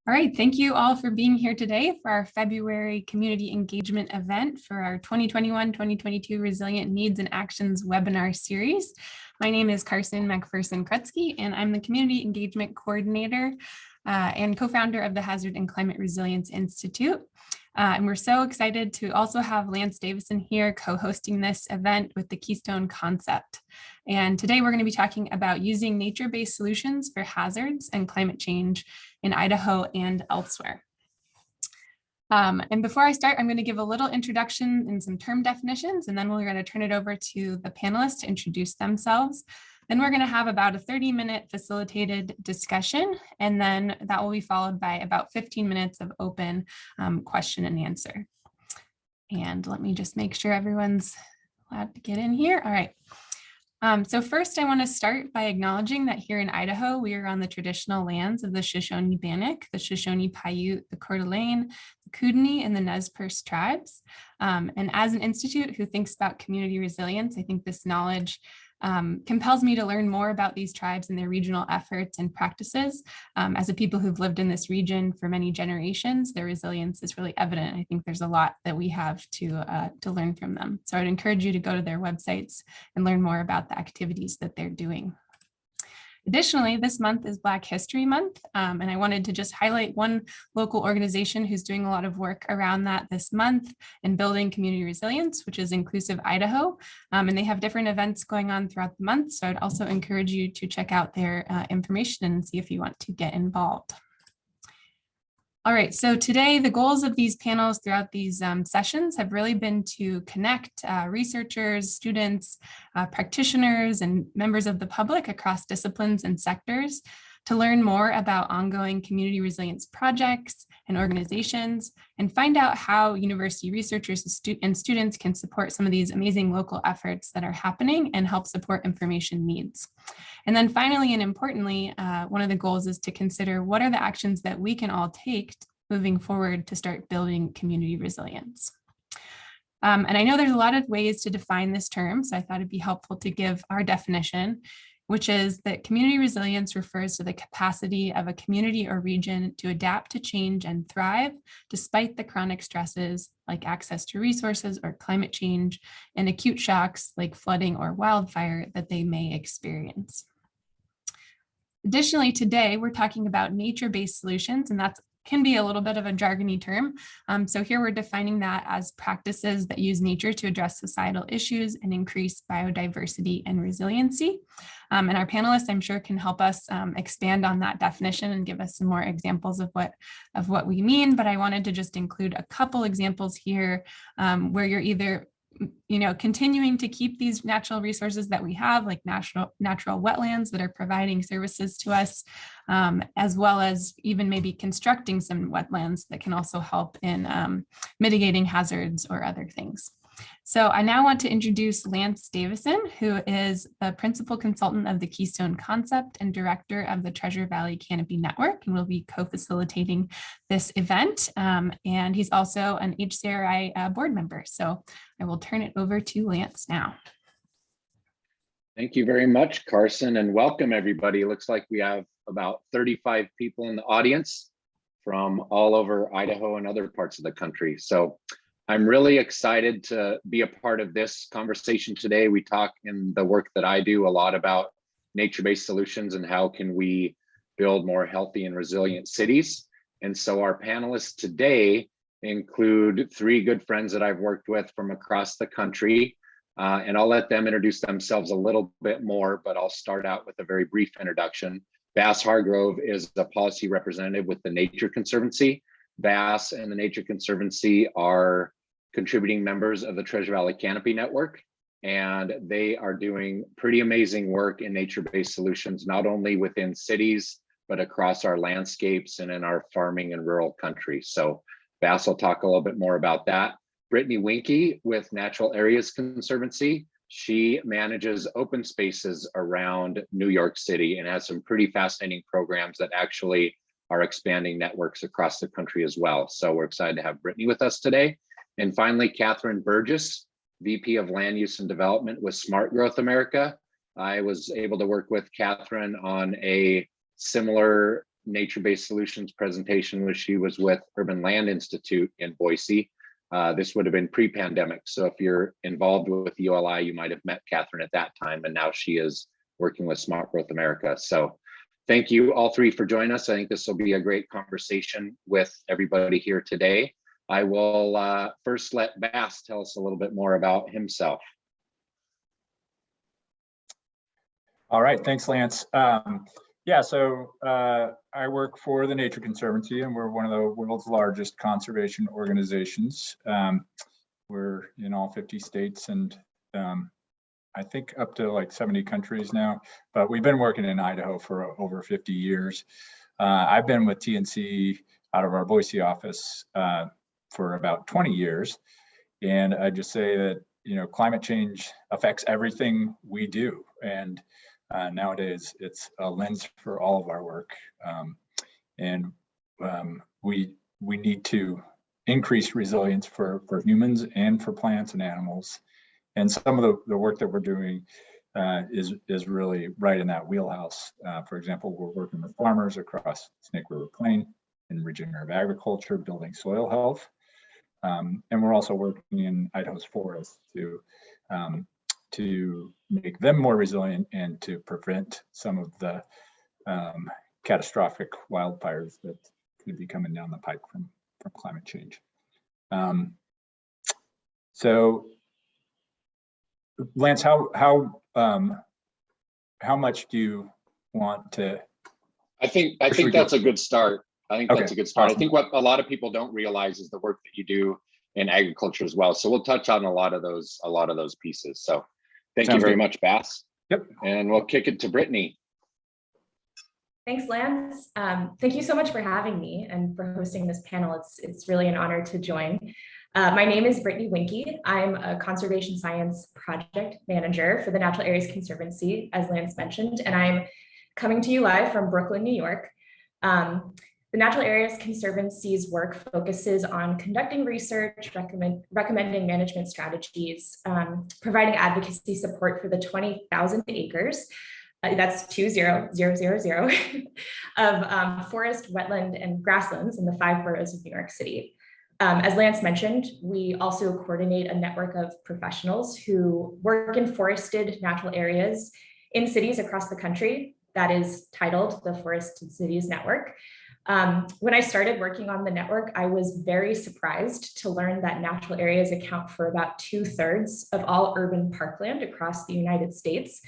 All right, thank you all for being here today for our February community engagement event for our 2021-2022 Resilient Needs and Actions webinar series. My name is Carson McPherson-Krutsky, and I'm the Community Engagement Coordinator and co-founder of the Hazard and Climate Resilience Institute. And we're so excited to also have Lance Davison here co-hosting this event with the Keystone Concept. And today we're going to be talking about using nature-based solutions for hazards and climate change in Idaho and elsewhere. And before I start, I'm going to give a little introduction and some term definitions, and then we're going to turn it over to the panelists to introduce themselves. Then we're going to have about a 30-minute facilitated discussion, and then that will be followed by about 15 minutes of open question and answer. And let me just make sure everyone's allowed to get in here. All right. So first, I want to start by acknowledging that here in Idaho, we are on the traditional lands of the Shoshone-Bannock, the Shoshone-Paiute, the Coeur d'Alene, the Kootenai, and the Nez Perce tribes. And as an institute who thinks about community resilience, I think this knowledge compels me to learn more about these tribes and their regional efforts and practices. As a people who've lived in this region for many generations, their resilience is really evident. I think there's a lot that we have to learn from them. So I'd encourage you to go to their websites and learn more about the activities that they're doing. Additionally, this month is Black History Month, and I wanted to just highlight one local organization who's doing a lot of work around that this month in building community resilience, which is Inclusive Idaho, and they have different events going on throughout the month, so I'd also encourage you to check out their information and see if you want to get involved. All right, so today the goals of these panels throughout these sessions have really been to connect researchers, students, practitioners, and members of the public across disciplines and sectors to learn more about ongoing community resilience projects and organizations, and find out how university researchers and students can support some of these amazing local efforts that are happening and help support information needs. And then finally, and importantly, one of the goals is to consider what are the actions that we can all take moving forward to start building community resilience. And I know there's a lot of ways to define this term, so I thought it'd be helpful to give our definition, which is that community resilience refers to the capacity of a community or region to adapt to change and thrive despite the chronic stresses like access to resources or climate change and acute shocks like flooding or wildfire that they may experience. Additionally, today we're talking about nature-based solutions, and that can be a little bit of a jargony term. So here we're defining that as practices that use nature to address societal issues and increase biodiversity and resiliency. And our panelists, I'm sure, can help us expand on that definition and give us some more examples of what we mean. But I wanted to just include a couple examples here where you're either continuing to keep these natural resources that we have, like natural wetlands that are providing services to us, as well as even maybe constructing some wetlands that can also help in mitigating hazards or other things. So I now want to introduce Lance Davison, who is the principal consultant of the Keystone Concept and director of the Treasure Valley Canopy Network, and will be co-facilitating this event. And he's also an HCRI board member. So I will turn it over to Lance now. Thank you very much, Carson, and welcome everybody. It looks like we have about 35 people in the audience from all over Idaho and other parts of the country. So I'm really excited to be a part of this conversation today. We talk in the work that I do a lot about nature-based solutions and how can we build more healthy and resilient cities. And so our panelists today include three good friends that I've worked with from across the country. And I'll let them introduce themselves a little bit more, but I'll start out with a very brief introduction. Bass Hargrove is the policy representative with the Nature Conservancy. Bass and the Nature Conservancy are contributing members of the Treasure Valley Canopy Network, and they are doing pretty amazing work in nature-based solutions, not only within cities, but across our landscapes and in our farming and rural country. So Bass will talk a little bit more about that. Brittany Wong with Natural Areas Conservancy. She manages open spaces around New York City and has some pretty fascinating programs that actually are expanding networks across the country as well. So we're excited to have Brittany with us today. And finally, Catherine Burgess, VP of Land Use and Development with Smart Growth America. I was able to work with Catherine on a similar nature-based solutions presentation was she was with Urban Land Institute in Boise. This would have been pre-pandemic. So if you're involved with ULI, you might have met Catherine at that time, and now she is working with Smart Growth America. So thank you all three for joining us. I think this will be a great conversation with everybody here today. I will first let Bass tell us a little bit more about himself. All right, thanks, Lance. Yeah, so I work for the Nature Conservancy, and we're one of the world's largest conservation organizations. We're in all 50 states and I think up to like 70 countries now, but we've been working in Idaho for over 50 years. I've been with TNC out of our Boise office for about 20 years. And I just say that, climate change affects everything we do. And nowadays it's a lens for all of our work. We need to increase resilience for humans and for plants and animals. And some of the work that we're doing is really right in that wheelhouse. For example, we're working with farmers across Snake River Plain in regenerative agriculture, building soil health. And we're also working in Idaho's forests to make them more resilient and to prevent some of the catastrophic wildfires that could be coming down the pike from climate change. So, Lance, how much do you want to? I think that's a good start. I think that's a good start. Awesome. I think what a lot of people don't realize is the work that you do in agriculture as well. So we'll touch on a lot of those pieces. So thank you very much, Bass. Yep. And we'll kick it to Brittany. Thanks, Lance. Thank you so much for having me and for hosting this panel. It's really an honor to join. My name is Brittany Wong. I'm a conservation science project manager for the Natural Areas Conservancy, as Lance mentioned, and I'm coming to you live from Brooklyn, New York. The Natural Areas Conservancy's work focuses on conducting research, recommending management strategies, providing advocacy support for the 20,000 acres, that's 20,000 of forest, wetland, and grasslands in the 5 boroughs of New York City. As Lance mentioned, we also coordinate a network of professionals who work in forested natural areas in cities across the country that is titled the Forested Cities Network. When I started working on the network, I was very surprised to learn that natural areas account for about 2/3 of all urban parkland across the United States.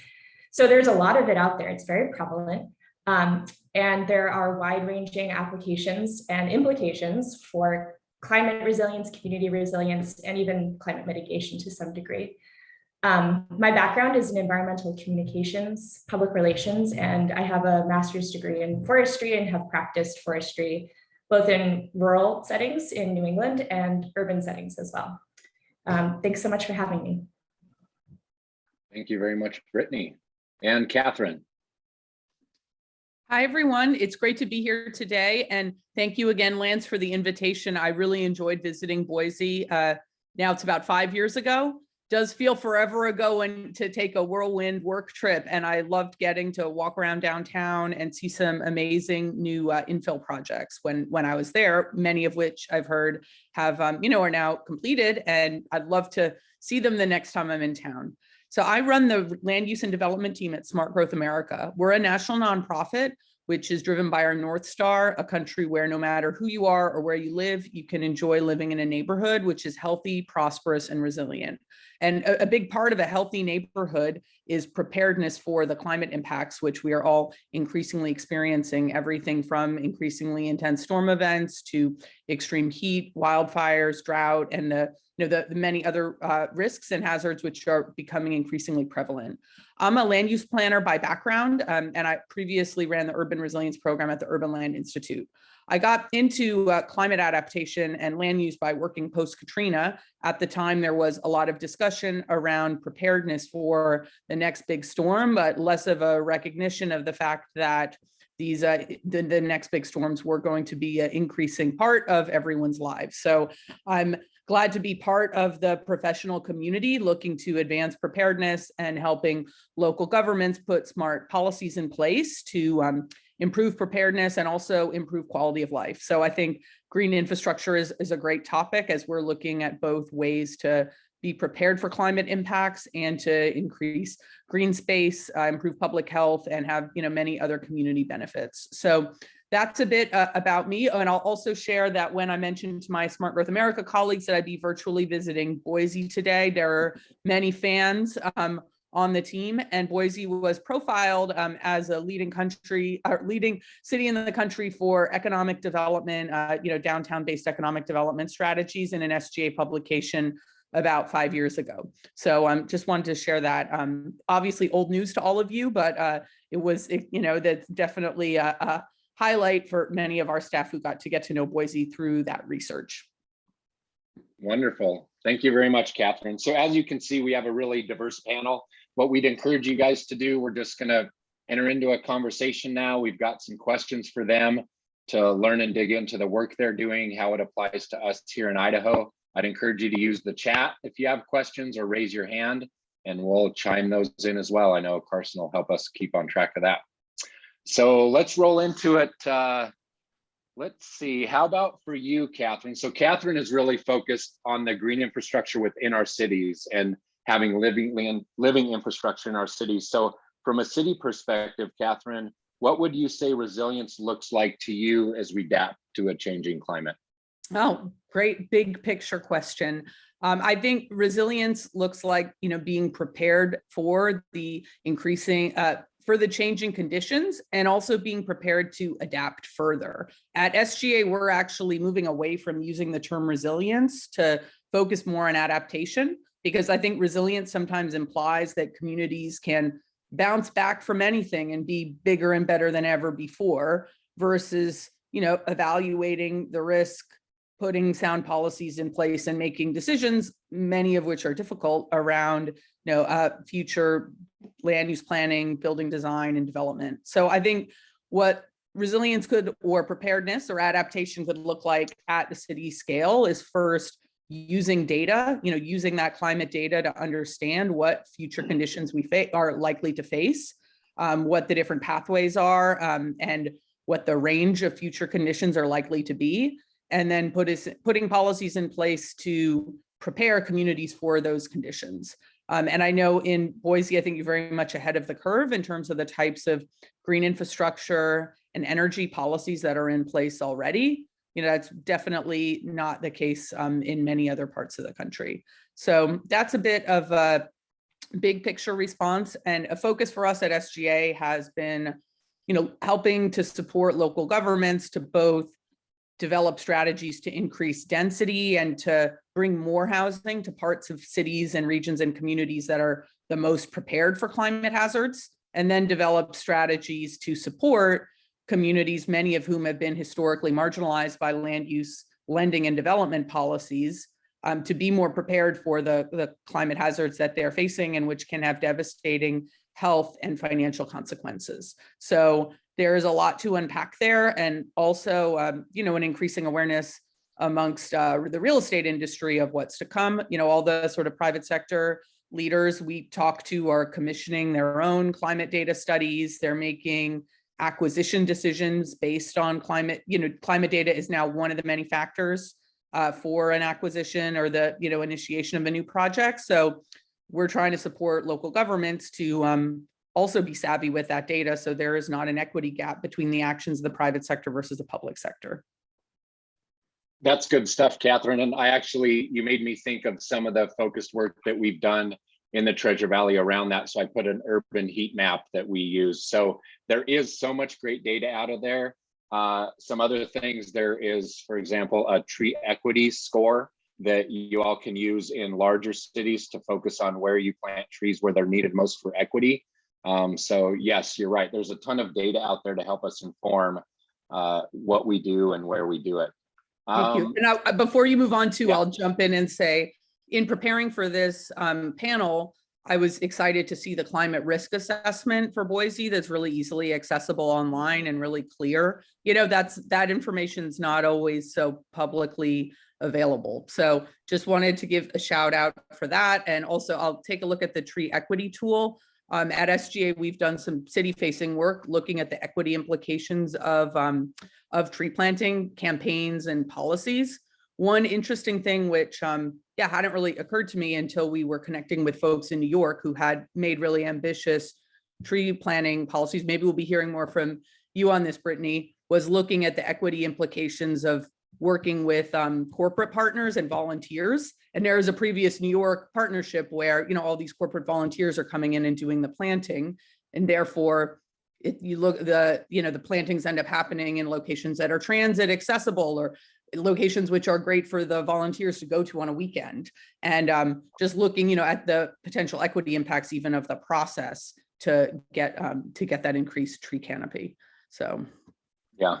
So there's a lot of it out there. It's very prevalent. And there are wide-ranging applications and implications for climate resilience, community resilience, and even climate mitigation to some degree. My background is in environmental communications, public relations, and I have a master's degree in forestry and have practiced forestry both in rural settings in New England and urban settings as well. Thanks so much for having me. Thank you very much, Brittany. And Catherine. Hi, everyone. It's great to be here today. And thank you again, Lance, for the invitation. I really enjoyed visiting Boise. Now it's about 5 years ago. Does feel forever ago and to take a whirlwind work trip. And I loved getting to walk around downtown and see some amazing new infill projects when I was there, many of which I've heard have, are now completed. And I'd love to see them the next time I'm in town. So I run the land use and development team at Smart Growth America. We're a national nonprofit, which is driven by our North Star, a country where no matter who you are or where you live, you can enjoy living in a neighborhood which is healthy, prosperous, and resilient. And a big part of a healthy neighborhood is preparedness for the climate impacts, which we are all increasingly experiencing, everything from increasingly intense storm events to extreme heat, wildfires, drought, and the many other risks and hazards which are becoming increasingly prevalent. I'm a land use planner by background, and I previously ran the urban resilience program at the Urban Land Institute. I got into climate adaptation and land use by working post-Katrina. At the time, there was a lot of discussion around preparedness for the next big storm, but less of a recognition of the fact that these the next big storms were going to be an increasing part of everyone's lives. So I'm glad to be part of the professional community looking to advance preparedness and helping local governments put smart policies in place to improve preparedness and also improve quality of life. So I think green infrastructure is a great topic as we're looking at both ways to be prepared for climate impacts and to increase green space, improve public health, and have many other community benefits. So that's a bit about me. And I'll also share that when I mentioned to my Smart Growth America colleagues that I'd be virtually visiting Boise today, there are many fans on the team, and Boise was profiled as a leading city in the country for economic development, downtown-based economic development strategies in an SGA publication about 5 years ago. So just wanted to share that. Obviously old news to all of you, but that's definitely a highlight for many of our staff who got to know Boise through that research. Wonderful. Thank you very much, Catherine. So as you can see, we have a really diverse panel. What we'd encourage you guys to do, we're just going to enter into a conversation now. We've got some questions for them to learn and dig into the work they're doing, how it applies to us here in Idaho. I'd encourage you to use the chat if you have questions, or raise your hand and we'll chime those in as well. I know Carson will help us keep on track of that. So let's roll into it. Let's see, how about for you, Catherine? So Catherine is really focused on the green infrastructure within our cities and having living infrastructure in our cities. So from a city perspective, Catherine, what would you say resilience looks like to you as we adapt to a changing climate? Oh, great big picture question. I think resilience looks like, being prepared for the for the changing conditions, and also being prepared to adapt further. At SGA, we're actually moving away from using the term resilience to focus more on adaptation, because I think resilience sometimes implies that communities can bounce back from anything and be bigger and better than ever before, versus, evaluating the risk, putting sound policies in place, and making decisions, many of which are difficult, around future land use planning, building design, and development. So I think what resilience or preparedness or adaptation could look like at the city scale is first using data, using that climate data to understand what future conditions we are likely to face, what the different pathways are, and what the range of future conditions are likely to be, and then putting policies in place to prepare communities for those conditions. And I know in Boise, I think you're very much ahead of the curve in terms of the types of green infrastructure and energy policies that are in place already. That's definitely not the case in many other parts of the country. So that's a bit of a big picture response, and a focus for us at SGA has been, helping to support local governments to both develop strategies to increase density and to bring more housing to parts of cities and regions and communities that are the most prepared for climate hazards, and then develop strategies to support communities, many of whom have been historically marginalized by land use, lending, and development policies, to be more prepared for the climate hazards that they're facing, and which can have devastating health and financial consequences. So there is a lot to unpack there, and also, an increasing awareness amongst the real estate industry of what's to come. All the sort of private sector leaders we talk to are commissioning their own climate data studies. They're making acquisition decisions based on climate. Climate data is now one of the many factors for an acquisition or the initiation of a new project. So we're trying to support local governments to also be savvy with that data, so there is not an equity gap between the actions of the private sector versus the public sector. That's good stuff, Catherine. And you made me think of some of the focused work that we've done in the Treasure Valley around that. So I put an urban heat map that we use. So there is so much great data out of there. Some other things, there is, for example, a tree equity score that you all can use in larger cities to focus on where you plant trees where they're needed most for equity. So yes, you're right. There's a ton of data out there to help us inform what we do and where we do it. Thank you. Now, before you move on to, I'll jump in and say, in preparing for this panel, I was excited to see the climate risk assessment for Boise that's really easily accessible online and really clear. That information is not always so publicly available. So just wanted to give a shout out for that. And also I'll take a look at the tree equity tool. At SGA, we've done some city-facing work looking at the equity implications of tree planting campaigns and policies. One interesting thing which hadn't really occurred to me until we were connecting with folks in New York who had made really ambitious tree planting policies, maybe we'll be hearing more from you on this, Brittany, was looking at the equity implications of working with corporate partners and volunteers. And there is a previous New York partnership where, all these corporate volunteers are coming in and doing the planting. And therefore, if you look, the plantings end up happening in locations that are transit accessible or locations which are great for the volunteers to go to on a weekend. And just looking, at the potential equity impacts even of the process to get that increased tree canopy. So, yeah,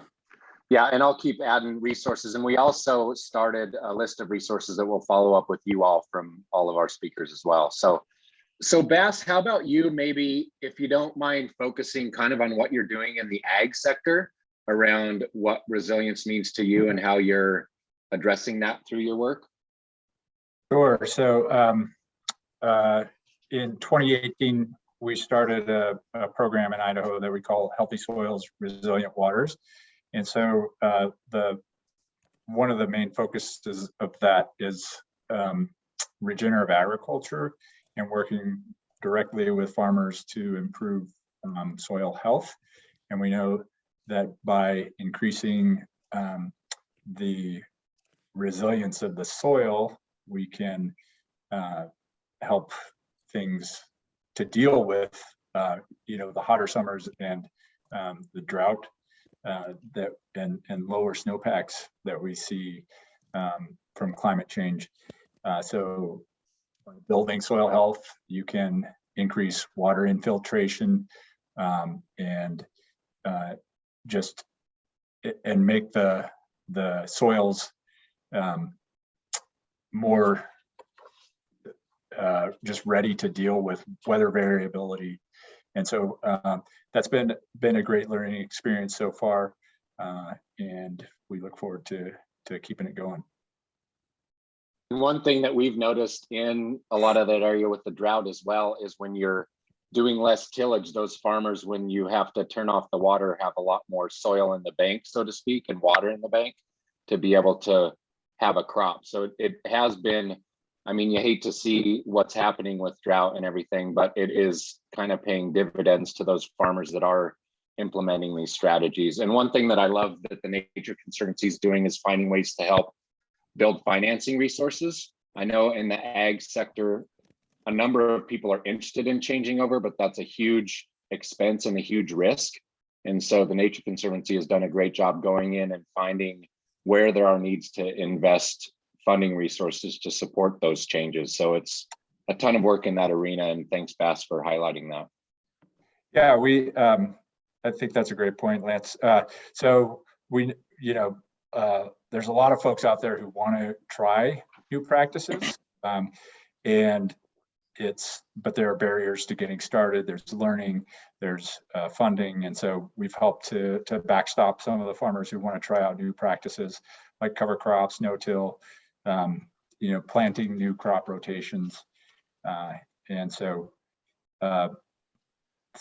and I'll keep adding resources. And we also started a list of resources that we'll follow up with you all from all of our speakers as well. So Bass, how about you, maybe if you don't mind focusing kind of on what you're doing in the ag sector around what resilience means to you and how you're addressing that through your work? Sure. So in 2018, we started a program in Idaho that we call Healthy Soils, Resilient Waters. And so one of the main focuses of that is regenerative agriculture and working directly with farmers to improve soil health. And we know that by increasing the resilience of the soil, we can help things to deal with the hotter summers and the drought and lower snowpacks that we see from climate change. So by building soil health, you can increase water infiltration and make the soils more just ready to deal with weather variability. And so that's been a great learning experience so far, and we look forward to keeping it going. One thing that we've noticed in a lot of that area with the drought as well is when you're doing less tillage, those farmers, when you have to turn off the water, have a lot more soil in the bank, so to speak, and water in the bank to be able to have a crop. So it has been, I mean, you hate to see what's happening with drought and everything, but it is kind of paying dividends to those farmers that are implementing these strategies. And one thing that I love that the Nature Conservancy is doing is finding ways to help build financing resources. I know in the ag sector, a number of people are interested in changing over, but that's a huge expense and a huge risk. And so the Nature Conservancy has done a great job going in and finding where there are needs to invest funding resources to support those changes. So it's a ton of work in that arena, and thanks, Bass, for highlighting that. Yeah, I think that's a great point, Lance. So we, there's a lot of folks out there who want to try new practices, but there are barriers to getting started. There's learning, there's funding, and so we've helped to backstop some of the farmers who want to try out new practices like cover crops, no-till, planting new crop rotations, and so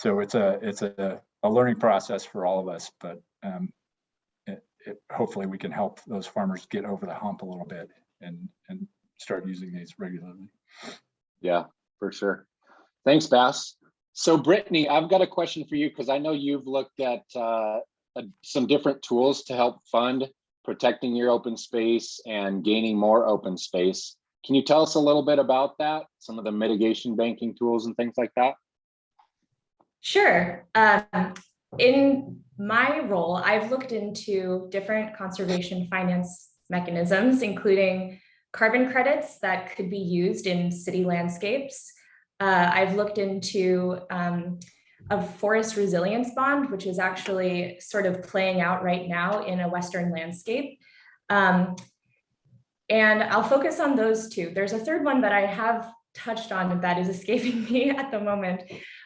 it's a learning process for all of us, but hopefully we can help those farmers get over the hump a little bit and start using these regularly. Yeah, for sure. Thanks, Bass. So Brittany, I've got a question for you because I know you've looked at some different tools to help fund protecting your open space and gaining more open space. Can you tell us a little bit about that? Some of the mitigation banking tools and things like that? Sure. In my role, I've looked into different conservation finance mechanisms, including carbon credits that could be used in city landscapes. I've looked into a forest resilience bond, which is actually sort of playing out right now in a Western landscape. And I'll focus on those two. There's a third one that I have touched on that is escaping me at the moment.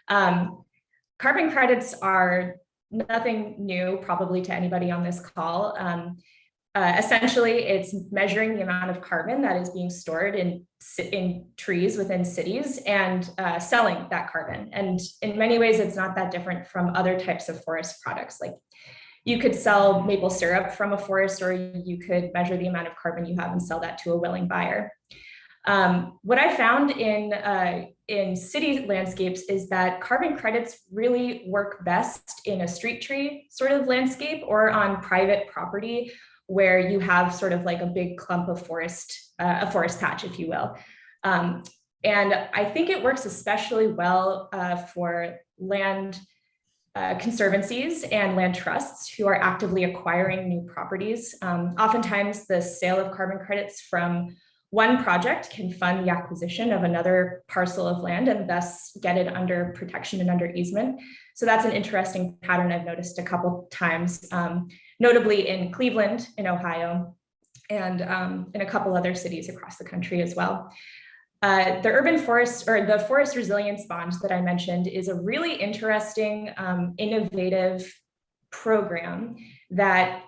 Carbon credits are nothing new, probably to anybody on this call. Essentially, it's measuring the amount of carbon that is being stored in trees within cities and selling that carbon. And in many ways, it's not that different from other types of forest products. Like you could sell maple syrup from a forest, or you could measure the amount of carbon you have and sell that to a willing buyer. What I found in city landscapes is that carbon credits really work best in a street tree sort of landscape or on private property where you have sort of like a big clump of forest, a forest patch, if you will. And I think it works especially well for land conservancies and land trusts who are actively acquiring new properties. Oftentimes the sale of carbon credits from one project can fund the acquisition of another parcel of land and thus get it under protection and under easement. So that's an interesting pattern I've noticed a couple times, notably in Cleveland, in Ohio, and in a couple other cities across the country as well. The urban forest, or the forest resilience bond that I mentioned, is a really interesting, innovative program that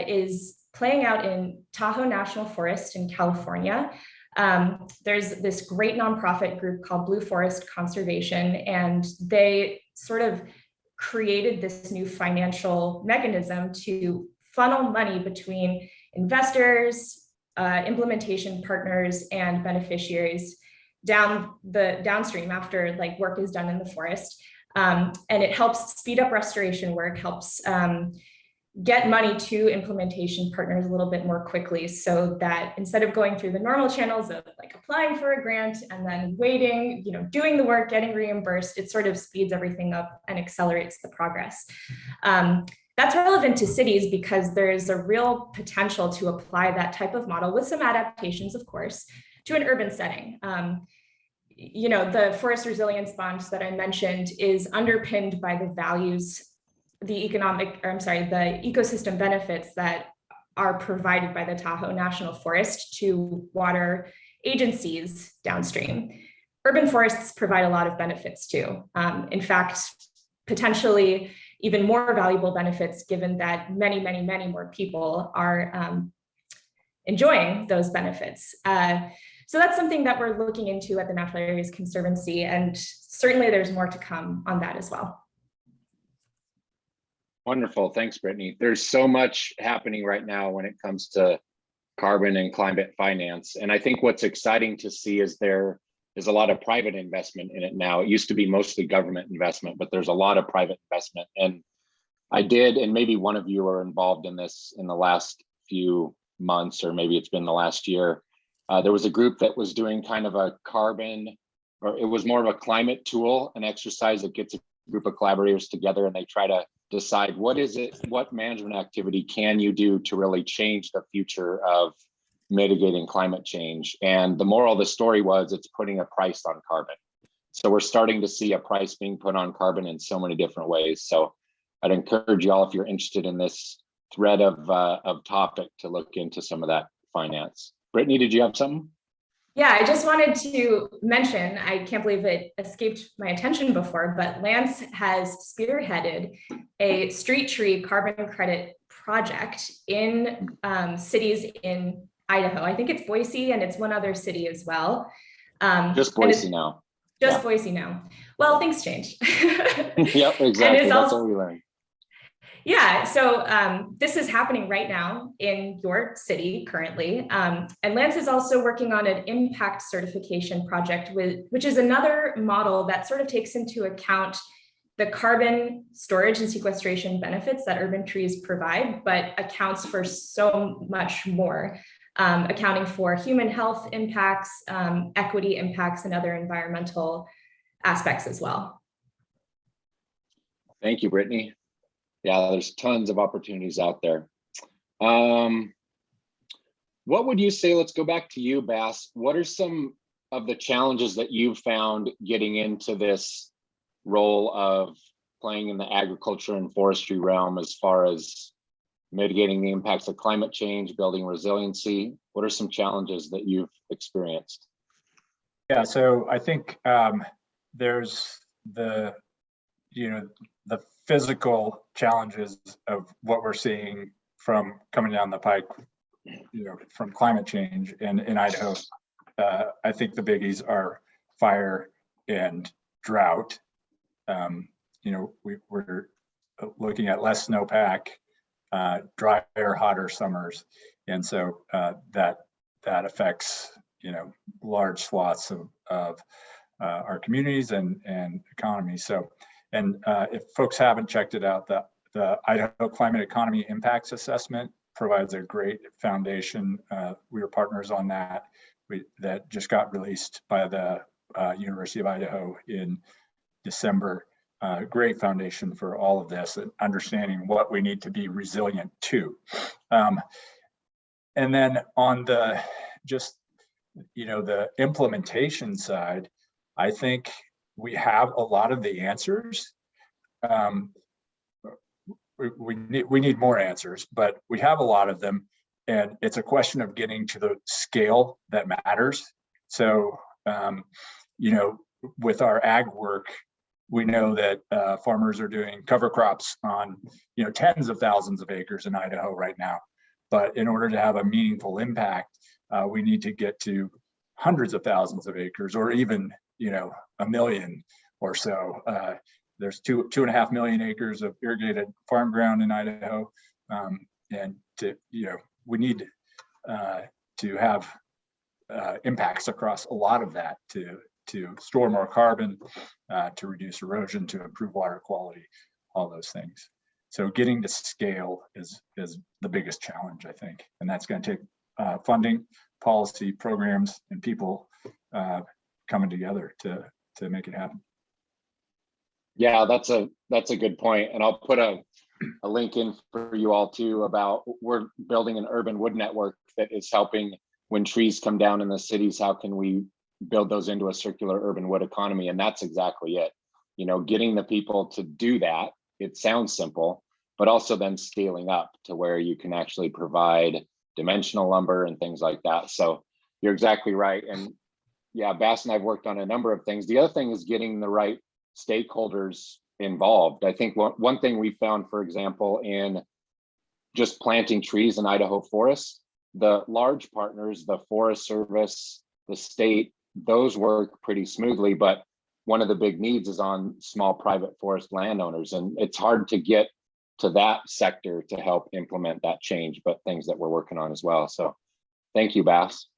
is playing out in Tahoe National Forest in California. There's this great nonprofit group called Blue Forest Conservation, and they sort of created this new financial mechanism to funnel money between investors, implementation partners, and beneficiaries downstream after like work is done in the forest. And it helps speed up restoration work, helps get money to implementation partners a little bit more quickly, so that instead of going through the normal channels of like applying for a grant and then waiting, doing the work, getting reimbursed, it sort of speeds everything up and accelerates the progress. That's relevant to cities because there's a real potential to apply that type of model with some adaptations, of course, to an urban setting. The forest resilience bond that I mentioned is underpinned by the values, the ecosystem benefits that are provided by the Tahoe National Forest to water agencies downstream. Urban forests provide a lot of benefits too. In fact, potentially even more valuable benefits, given that many, many, many more people are enjoying those benefits. So that's something that we're looking into at the Natural Areas Conservancy, and certainly there's more to come on that as well. Wonderful. Thanks, Brittany. There's so much happening right now when it comes to carbon and climate finance. And I think what's exciting to see is there is a lot of private investment in it now. It used to be mostly government investment, but there's a lot of private investment. And I did, and maybe one of you are involved in this in the last few months, or maybe it's been the last year. There was a group that was doing kind of a carbon, or it was more of a climate tool, an exercise that gets a group of collaborators together and they try to decide what management activity can you do to really change the future of mitigating climate change. And the moral of the story was it's putting a price on carbon. So we're starting to see a price being put on carbon in so many different ways. So I'd encourage you all, if you're interested in this thread of topic, to look into some of that finance. Brittany, did you have something? Yeah, I just wanted to mention, I can't believe it escaped my attention before, but Lance has spearheaded a street tree carbon credit project in cities in Idaho. I think it's Boise, and it's one other city as well. Just Boise now. Just Boise now. Well, things change. Yep, exactly. That's what we learned. Yeah, so this is happening right now in your city currently. And Lance is also working on an impact certification project, which is another model that sort of takes into account the carbon storage and sequestration benefits that urban trees provide, but accounts for so much more, accounting for human health impacts, equity impacts, and other environmental aspects as well. Thank you, Brittany. Yeah, there's tons of opportunities out there. What would you say, let's go back to you, Bass. What are some of the challenges that you've found getting into this role of playing in the agriculture and forestry realm as far as mitigating the impacts of climate change, building resiliency? What are some challenges that you've experienced? Yeah, so I think there's the physical challenges of what we're seeing from coming down the pike from climate change. And in Idaho, I think the biggies are fire and drought. We're looking at less snowpack, drier, hotter summers, and so that affects large swaths of our communities and economy. So, and if folks haven't checked it out, the Idaho Climate Economy Impacts Assessment provides a great foundation. We were partners on that. That just got released by the University of Idaho in December. Great foundation for all of this and understanding what we need to be resilient to. And then on the the implementation side, I think we have a lot of the answers. We need more answers, but we have a lot of them, and it's a question of getting to the scale that matters. So, with our ag work, we know that farmers are doing cover crops on tens of thousands of acres in Idaho right now. But in order to have a meaningful impact, we need to get to hundreds of thousands of acres, or even 1 million or so. There's 2.5 million acres of irrigated farm ground in Idaho, and we need to have impacts across a lot of that to store more carbon, to reduce erosion, to improve water quality, all those things. So getting to scale is the biggest challenge, I think, and that's going to take funding, policy, programs, and people coming together to make it happen. Yeah, that's a good point. And I'll put a link in for you all too about we're building an urban wood network that is helping when trees come down in the cities, how can we build those into a circular urban wood economy? And that's exactly it. Getting the people to do that. It sounds simple, but also then scaling up to where you can actually provide dimensional lumber and things like that. So you're exactly right. And yeah, Bass and I've worked on a number of things. The other thing is getting the right stakeholders involved. I think one thing we found, for example, in just planting trees in Idaho forests, the large partners, the Forest Service, the state, those work pretty smoothly, but one of the big needs is on small private forest landowners, and it's hard to get to that sector to help implement that change, but things that we're working on as well. So thank you, Bass.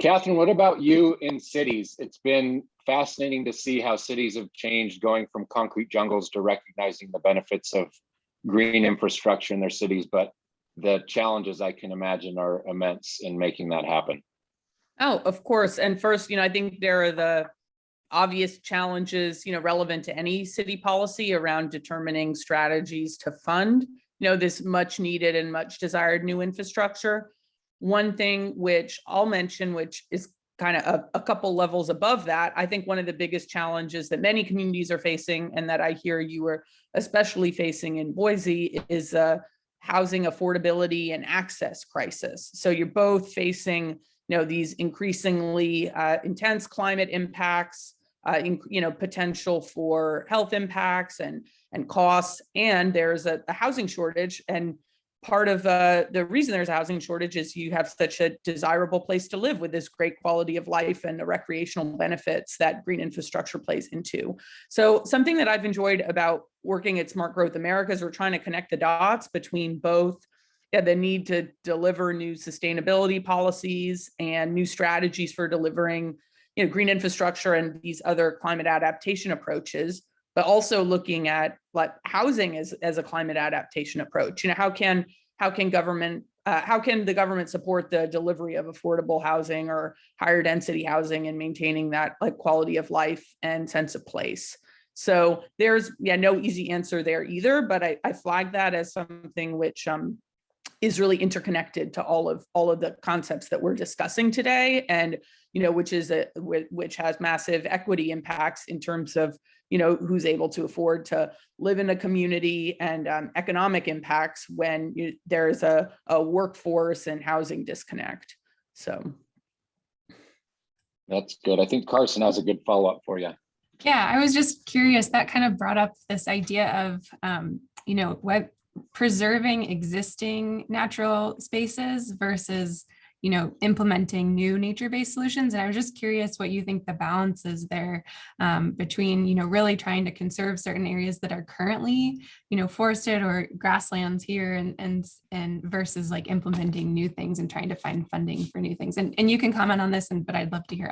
Catherine, what about you in cities? It's been fascinating to see how cities have changed, going from concrete jungles to recognizing the benefits of green infrastructure in their cities, but the challenges I can imagine are immense in making that happen. Oh, of course. And first, I think there are the obvious challenges, relevant to any city policy around determining strategies to fund, this much needed and much desired new infrastructure. One thing which I'll mention, which is kind of a couple levels above that, I think one of the biggest challenges that many communities are facing, and that I hear you are especially facing in Boise, is housing affordability and access crisis. So you're both facing, these increasingly intense climate impacts, potential for health impacts and costs, and there's a housing shortage. And part of the reason there's a housing shortage is you have such a desirable place to live with this great quality of life and the recreational benefits that green infrastructure plays into. So something that I've enjoyed about working at Smart Growth America is we're trying to connect the dots between both the need to deliver new sustainability policies and new strategies for delivering green infrastructure and these other climate adaptation approaches, but also looking at housing as a climate adaptation approach. How can the government support the delivery of affordable housing or higher density housing and maintaining that quality of life and sense of place? So there's no easy answer there either, but I flag that as something which is really interconnected to all of the concepts that we're discussing today, and which has massive equity impacts in terms of who's able to afford to live in a community, and economic impacts when there's a workforce and housing disconnect. So that's good. I think Carson has a good follow-up for you. Yeah, I was just curious, that kind of brought up this idea of preserving existing natural spaces versus, you know, implementing new nature-based solutions. And I was just curious what you think the balance is there between, you know, really trying to conserve certain areas that are currently, you know, forested or grasslands here and versus like implementing new things and trying to find funding for new things. And you can comment on this, but I'd love to hear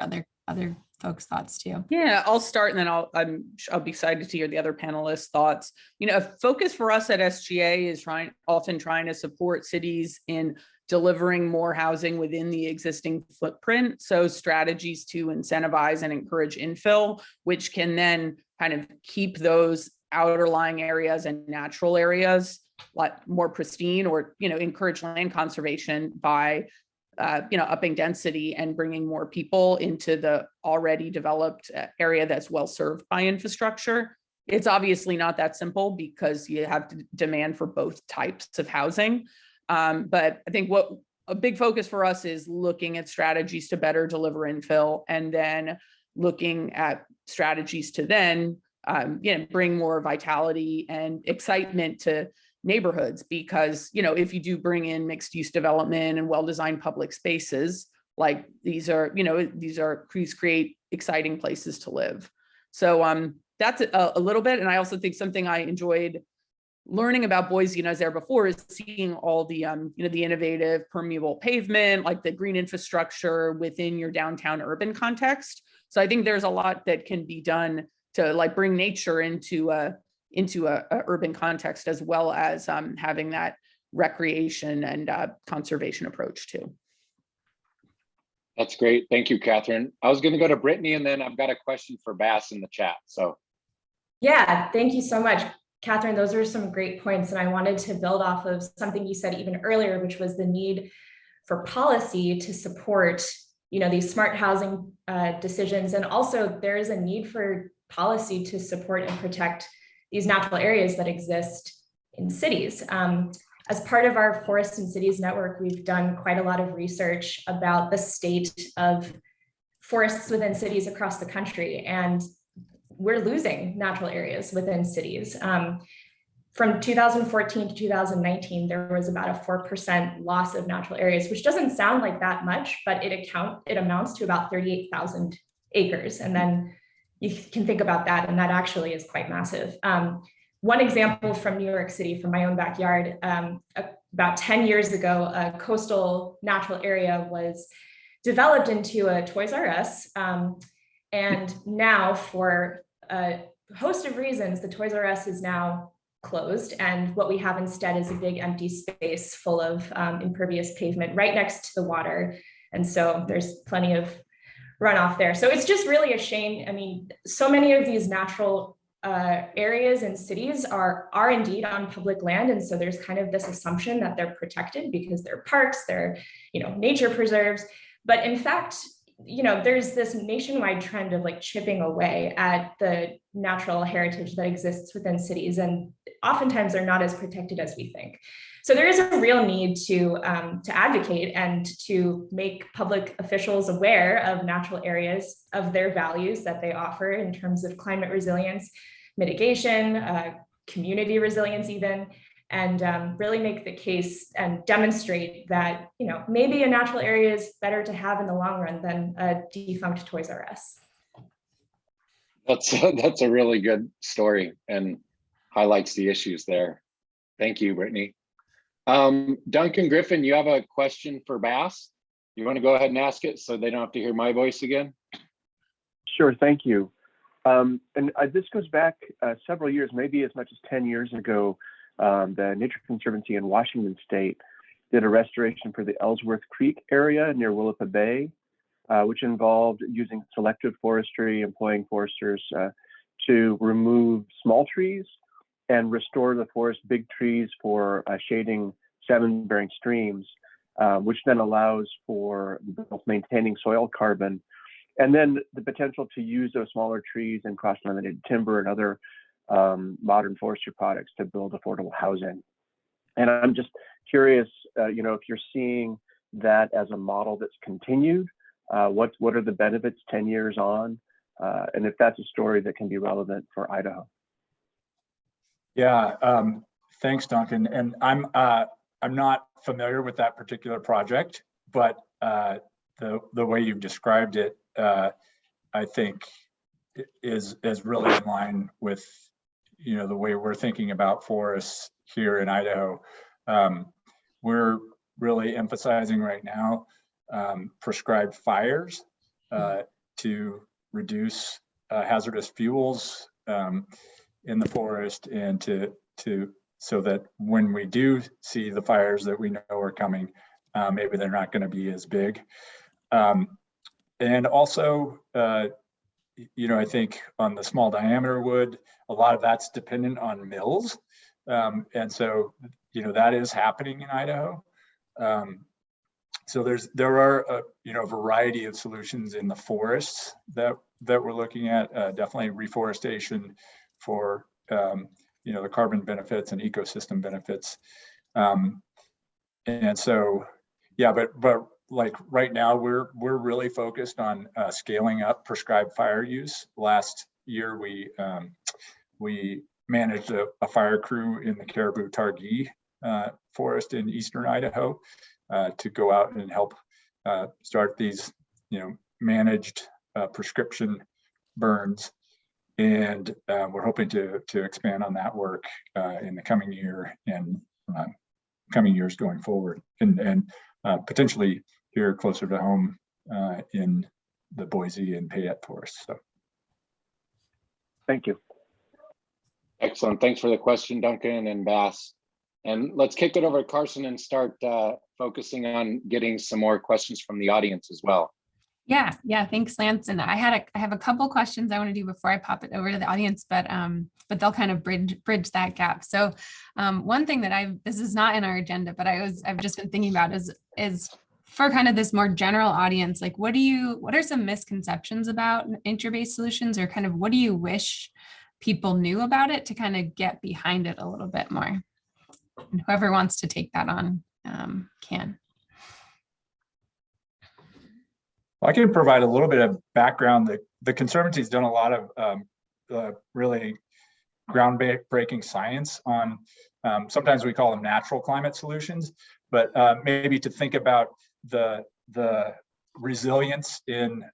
other folks' thoughts too. Yeah, I'll start and then I'll be excited to hear the other panelists' thoughts. You know, a focus for us at SGA is often trying to support cities in delivering more housing within the existing footprint. So strategies to incentivize and encourage infill, which can then kind of keep those outerlying areas and natural areas like more pristine, or, you know, encourage land conservation by you know, upping density and bringing more people into the already developed area that's well served by infrastructure. It's obviously not that simple because you have to demand for both types of housing. But I think what a big focus for us is looking at strategies to better deliver infill, and then looking at strategies to then you know, bring more vitality and excitement to neighborhoods. Because, you know, if you do bring in mixed use development and well-designed public spaces, like these create exciting places to live. So that's a little bit. And I also think something I enjoyed learning about Boise, and I was there before, is seeing all the you know, the innovative permeable pavement, like the green infrastructure within your downtown urban context. So I think there's a lot that can be done to like bring nature into a urban context, as well as having that recreation and conservation approach too. That's great. Thank you, Catherine. I was going to go to Brittany, and then I've got a question for Bass in the chat. So yeah, thank you so much, Catherine. Those are some great points. And I wanted to build off of something you said even earlier, which was the need for policy to support, you know, these smart housing decisions. And also there is a need for policy to support and protect these natural areas that exist in cities. As part of our Forests and Cities Network, we've done quite a lot of research about the state of forests within cities across the country, and we're losing natural areas within cities. From 2014 to 2019, there was about a 4% loss of natural areas, which doesn't sound like that much, but it amounts to about 38,000 acres. And then you can think about that, and that actually is quite massive. One example from New York City, from my own backyard, about 10 years ago, a coastal natural area was developed into a Toys R Us. And now, for a host of reasons, the Toys R Us is now closed. And what we have instead is a big empty space full of impervious pavement right next to the water. And so there's plenty of runoff there. So it's just really a shame. I mean, so many of these natural areas and cities are indeed on public land. And so there's kind of this assumption that they're protected because they're parks, they're, you know, nature preserves. But in fact, you know, there's this nationwide trend of like chipping away at the natural heritage that exists within cities. And oftentimes they're not as protected as we think. So there is a real need to advocate and to make public officials aware of natural areas, of their values that they offer in terms of climate resilience, mitigation, community resilience even, and really make the case and demonstrate that, you know, maybe a natural area is better to have in the long run than a defunct Toys R Us. that's a really good story and highlights the issues there. Thank you, Brittany. Duncan Griffin, you have a question for Bass? You want to go ahead and ask it so they don't have to hear my voice again? Sure, thank you. This goes back several years, maybe as much as 10 years ago. The Nature Conservancy in Washington State did a restoration for the Ellsworth Creek area near Willapa Bay, which involved using selective forestry, employing foresters to remove small trees and restore the forest big trees for shading salmon-bearing streams, which then allows for both maintaining soil carbon and then the potential to use those smaller trees and cross-laminated timber and other modern forestry products to build affordable housing. And I'm just curious, you know, if you're seeing that as a model that's continued, what are the benefits 10 years on, and if that's a story that can be relevant for Idaho? Yeah, Thanks, Duncan. And I'm not familiar with that particular project, but the way you've described it, I think is really in line with the way we're thinking about forests here in Idaho. We're really emphasizing right now prescribed fires to reduce hazardous fuels in the forest, and so that when we do see the fires that we know are coming, maybe they're not going to be as big. And also, I think on the small diameter wood, a lot of that's dependent on mills. And so, that is happening in Idaho. So there are a variety of solutions in the forests that we're looking at. Definitely reforestation for the carbon benefits and ecosystem benefits. And so, yeah, but like right now we're really focused on scaling up prescribed fire use. Last year we managed a fire crew in the Caribou Targhee forest in eastern Idaho to go out and help start these managed prescription burns. And we're hoping to expand on that work in the coming year and coming years going forward, and potentially here closer to home in the Boise and Payette forests. So, thank you. Excellent. Thanks for the question, Duncan and Bass. And let's kick it over to Carson and start focusing on getting some more questions from the audience as well. Yeah. Thanks, Lance. And I have a couple questions I want to do before I pop it over to the audience, but they'll kind of bridge that gap. So one thing that this is not in our agenda, but I've just been thinking about is for kind of this more general audience, like what are some misconceptions about nature-based solutions, or kind of what do you wish people knew about it to kind of get behind it a little bit more? And whoever wants to take that on can. I can provide a little bit of background. The Conservancy's done a lot of really groundbreaking science on, sometimes we call them natural climate solutions, but maybe to think about the resilience in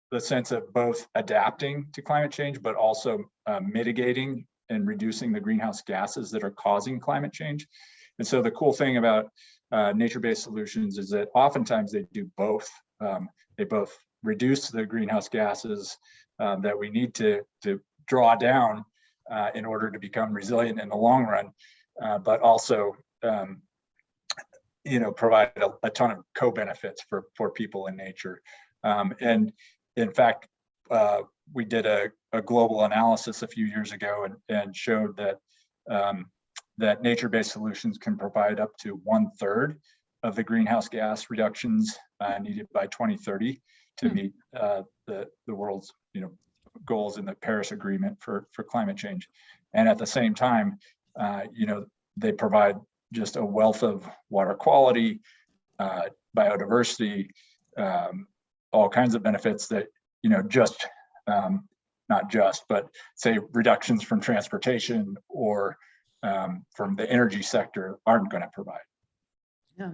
the sense of both adapting to climate change, but also mitigating and reducing the greenhouse gases that are causing climate change. And so the cool thing about nature-based solutions is that oftentimes they do both. They both reduce the greenhouse gases that we need to draw down in order to become resilient in the long run, but also provide a ton of co-benefits for people in nature. And in fact, we did a global analysis a few years ago and showed that that nature-based solutions can provide up to 1/3 of the greenhouse gas reductions needed by 2030 to meet the world's goals in the Paris Agreement for climate change. And at the same time, they provide just a wealth of water quality, biodiversity, all kinds of benefits that not just, but say reductions from transportation or from the energy sector aren't going to provide. Yeah.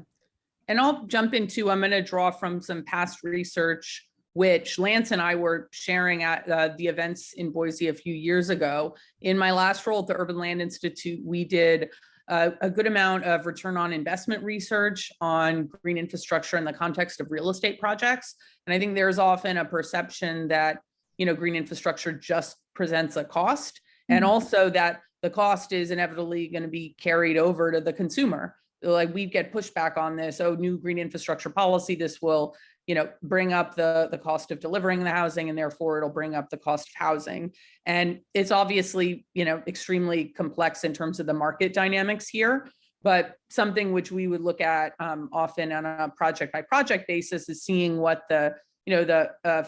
And I'll jump into, I'm going to draw from some past research, which Lance and I were sharing at the events in Boise a few years ago. In my last role at the Urban Land Institute, we did a good amount of return on investment research on green infrastructure in the context of real estate projects. And I think there's often a perception that, green infrastructure just presents a cost, and also that the cost is inevitably going to be carried over to the consumer. Like we get pushback on this, new green infrastructure policy, this will, bring up the cost of delivering the housing, and therefore it'll bring up the cost of housing. And it's obviously, extremely complex in terms of the market dynamics here, but something which we would look at often on a project by project basis is seeing what the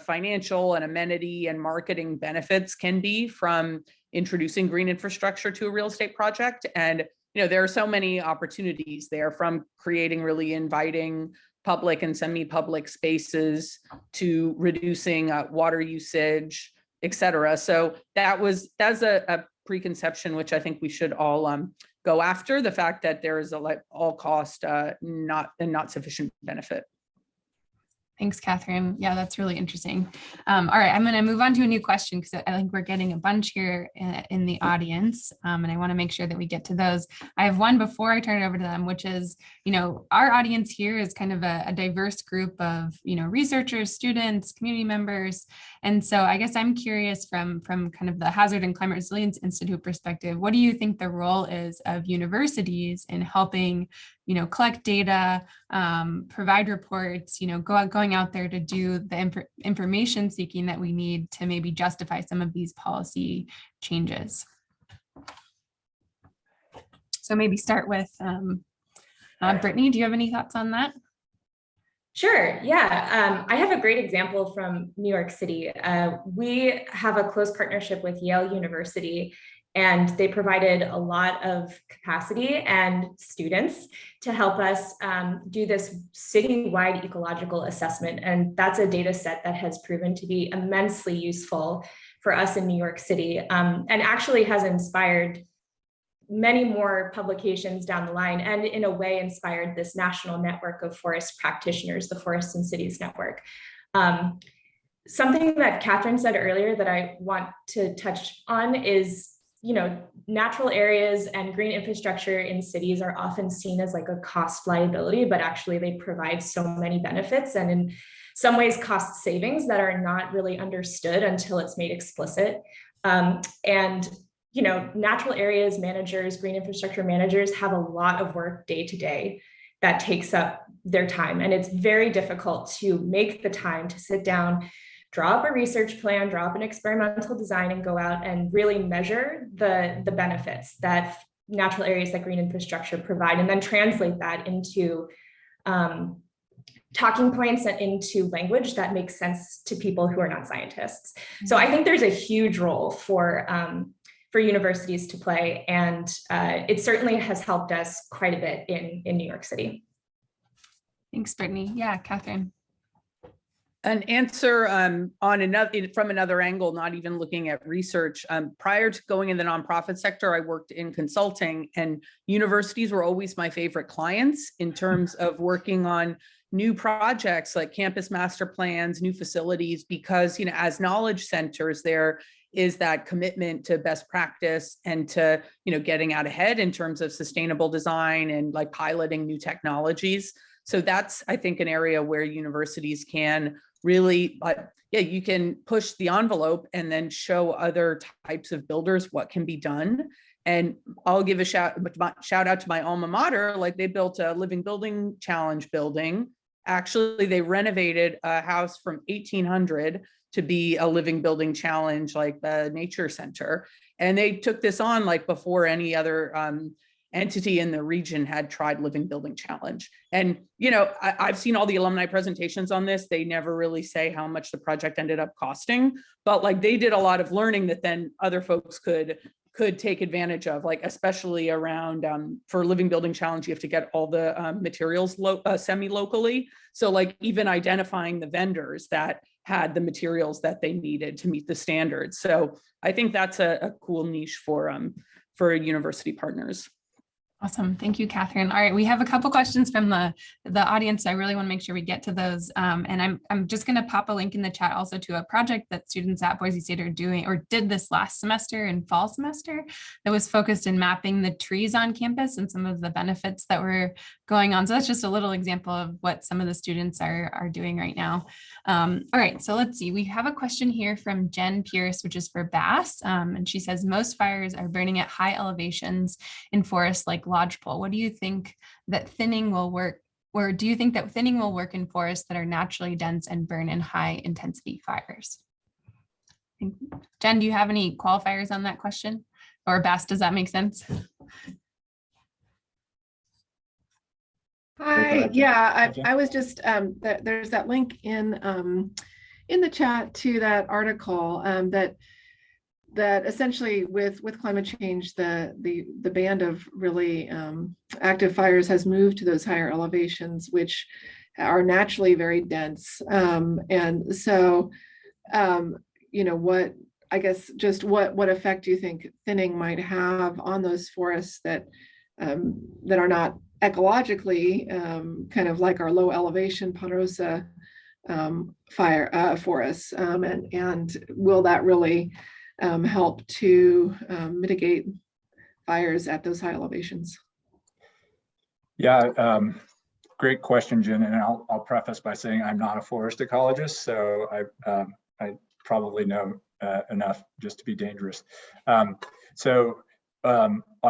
financial and amenity and marketing benefits can be from introducing green infrastructure to a real estate project. And there are so many opportunities there, from creating really inviting public and semi-public spaces to reducing water usage, et cetera. So that's a preconception which I think we should all go after the fact that there is a all cost not sufficient benefit. Thanks, Catherine. Yeah, that's really interesting. All right, I'm going to move on to a new question because I think we're getting a bunch here in the audience, and I want to make sure that we get to those. I have one before I turn it over to them, which is, our audience here is kind of a diverse group of, researchers, students, community members. And so I guess I'm curious from kind of the Hazard and Climate Resilience Institute perspective, what do you think the role is of universities in helping collect data, provide reports, going out there to do the information seeking that we need to maybe justify some of these policy changes? So maybe start with Brittany. Do you have any thoughts on that? Sure. Yeah. I have a great example from New York City. We have a close partnership with Yale University, and they provided a lot of capacity and students to help us do this citywide ecological assessment. And that's a data set that has proven to be immensely useful for us in New York City, and actually has inspired many more publications down the line, and in a way inspired this national network of forest practitioners, the Forests and Cities Network. Something that Catherine said earlier that I want to touch on is, natural areas and green infrastructure in cities are often seen as like a cost liability, but actually they provide so many benefits and in some ways cost savings that are not really understood until it's made explicit. Natural areas managers, green infrastructure managers have a lot of work day to day that takes up their time. And it's very difficult to make the time to sit down, draw up a research plan, draw up an experimental design, and go out and really measure the benefits that natural areas like green infrastructure provide, and then translate that into talking points and into language that makes sense to people who are not scientists. So I think there's a huge role for universities to play, and it certainly has helped us quite a bit in New York City. Thanks, Brittany. Yeah, Catherine. An answer from another angle, not even looking at research. Prior to going in the nonprofit sector, I worked in consulting, and universities were always my favorite clients in terms of working on new projects like campus master plans, new facilities, because as knowledge centers, there is that commitment to best practice and to getting out ahead in terms of sustainable design and like piloting new technologies. So that's, I think, an area where universities can really, you can push the envelope and then show other types of builders what can be done. And I'll give a shout out to my alma mater. Like, they built a Living Building Challenge building. Actually, they renovated a house from 1800 to be a Living Building Challenge, like the Nature Center. And they took this on like before any other entity in the region had tried Living Building Challenge. And, I've seen all the alumni presentations on this. They never really say how much the project ended up costing, but like they did a lot of learning that then other folks could take advantage of, like especially around for Living Building Challenge, you have to get all the materials semi-locally. So like even identifying the vendors that had the materials that they needed to meet the standards. So I think that's a cool niche for university partners. Awesome. Thank you, Catherine. All right, we have a couple questions from the audience. I really want to make sure we get to those. And I'm just going to pop a link in the chat also to a project that students at Boise State are doing or did this last semester and fall semester that was focused in mapping the trees on campus and some of the benefits that were going on. So that's just a little example of what some of the students are doing right now. All right, so let's see. We have a question here from Jen Pierce, which is for Bass. And she says, most fires are burning at high elevations in forests like lodgepole. What do you think that thinning will work, or do you think that thinning will work in forests that are naturally dense and burn in high intensity fires? Jen, do you have any qualifiers on that question? Or Bass, does that make sense? Hi, yeah, I was just, there's that link in the chat to that article that essentially with climate change, the band of really active fires has moved to those higher elevations, which are naturally very dense. And so, what effect do you think thinning might have on those forests that that are not ecologically kind of like our low elevation Ponderosa fire forests, and will that really help to mitigate fires at those high elevations? Yeah, great question, Jen. And I'll preface by saying I'm not a forest ecologist, so I probably know enough just to be dangerous. On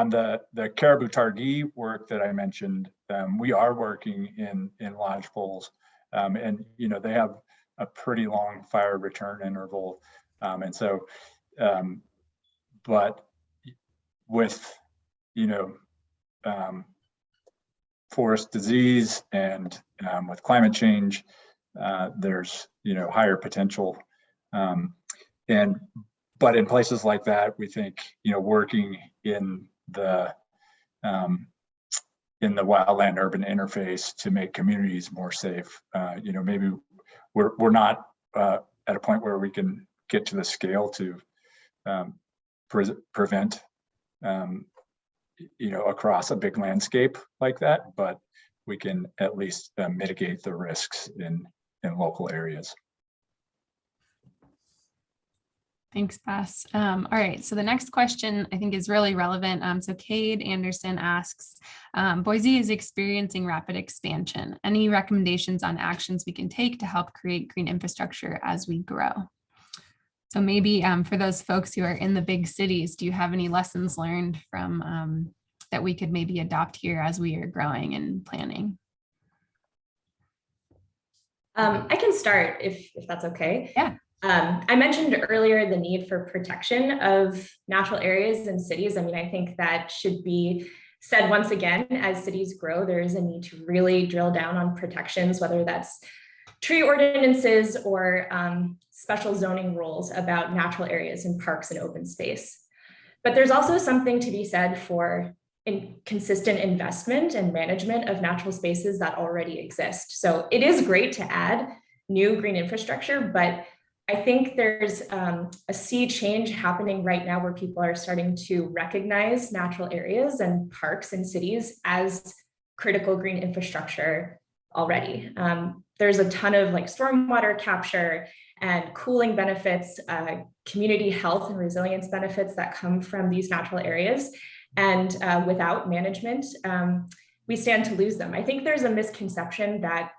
the caribou targhee work that I mentioned, we are working in lodgepoles, and they have a pretty long fire return interval, but with forest disease and with climate change, there's higher potential, but in places like that, we think working in the wildland urban interface to make communities more safe. Maybe we're not at a point where we can get to the scale to prevent across a big landscape like that, but we can at least mitigate the risks in local areas. Thanks, Bess. All right, so the next question I think is really relevant. So Cade Anderson asks, Boise is experiencing rapid expansion. Any recommendations on actions we can take to help create green infrastructure as we grow? So maybe for those folks who are in the big cities, do you have any lessons learned from that we could maybe adopt here as we are growing and planning? I can start if that's okay. Yeah. I mentioned earlier the need for protection of natural areas and cities. I mean, I think that should be said once again. As cities grow, there is a need to really drill down on protections, whether that's tree ordinances or special zoning rules about natural areas and parks and open space. But there's also something to be said for consistent investment and management of natural spaces that already exist. So it is great to add new green infrastructure, but I think there's a sea change happening right now where people are starting to recognize natural areas and parks and cities as critical green infrastructure already. There's a ton of stormwater capture and cooling benefits, community health and resilience benefits that come from these natural areas. And without management, we stand to lose them. I think there's a misconception that